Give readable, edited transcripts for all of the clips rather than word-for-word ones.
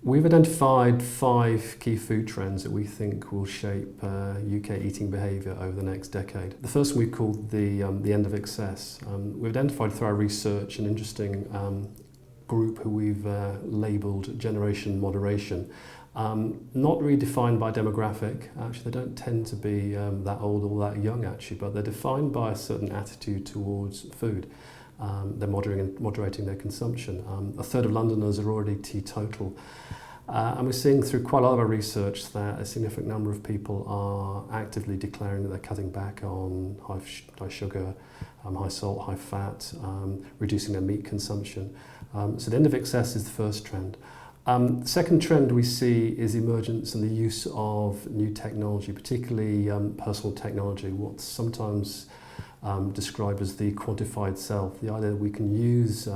We've identified 5 key food trends that we think will shape UK eating behaviour over the next decade. The first one we've called the end of excess. We've identified through our research an interesting group who we've labelled generation moderation. Not really defined by demographic. Actually, they don't tend to be that old or that young actually, but they're defined by a certain attitude towards food. They're moderating their consumption. A third of Londoners are already teetotal. And we're seeing through quite a lot of our research that a significant number of people are actively declaring that they're cutting back on high sugar, high salt, high fat, reducing their meat consumption. So the end of excess is the first trend. The second trend we see is emergence and the use of new technology, particularly personal technology, what's sometimes described as the quantified self, the idea that we can use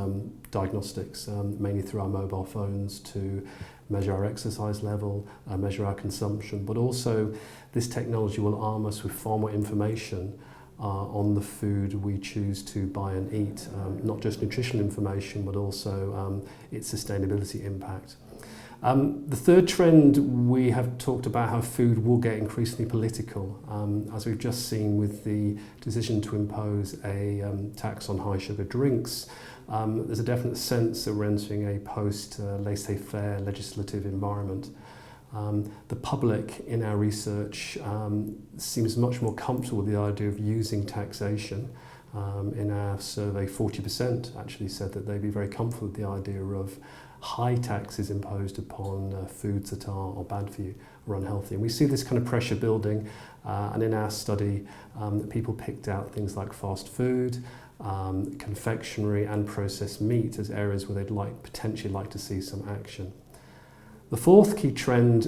diagnostics, mainly through our mobile phones, to measure our exercise level, measure our consumption, but also this technology will arm us with far more information on the food we choose to buy and eat, not just nutritional information, but also its sustainability impact. The third trend, we have talked about how food will get increasingly political, as we've just seen with the decision to impose a tax on high sugar drinks. There's a definite sense that we're entering a post-laissez-faire legislative environment. The public in our research seems much more comfortable with the idea of using taxation. In our survey, 40% actually said that they'd be very comfortable with the idea of high taxes imposed upon foods that are bad for you or unhealthy. And we see this kind of pressure building, and in our study, people picked out things like fast food, confectionery and processed meat as areas where they'd potentially like to see some action. The fourth key trend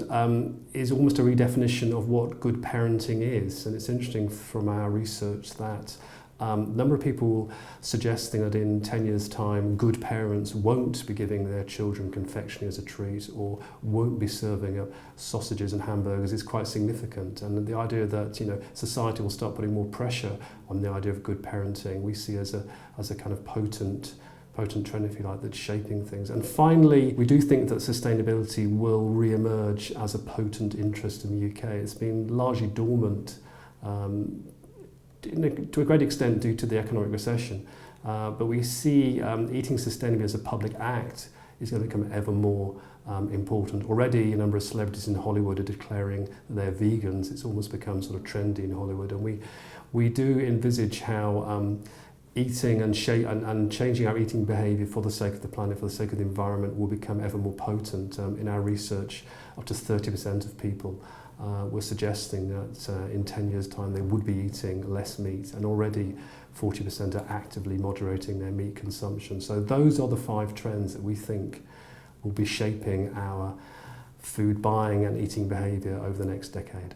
is almost a redefinition of what good parenting is, and it's interesting from our research that a number of people suggesting that in 10 years' time, good parents won't be giving their children confectionery as a treat or won't be serving up sausages and hamburgers is quite significant. And the idea that society will start putting more pressure on the idea of good parenting, we see as a kind of potent trend, if you like, that's shaping things. And finally, we do think that sustainability will re-emerge as a potent interest in the UK. It's been largely dormant to a great extent due to the economic recession. But we see eating sustainably as a public act is going to become ever more important. Already a number of celebrities in Hollywood are declaring that they're vegans. It's almost become sort of trendy in Hollywood. And we do envisage how eating and changing our eating behaviour for the sake of the planet, for the sake of the environment, will become ever more potent. In our research, up to 30% of people were suggesting that in 10 years' time they would be eating less meat, and already 40% are actively moderating their meat consumption. So those are the 5 trends that we think will be shaping our food buying and eating behaviour over the next decade.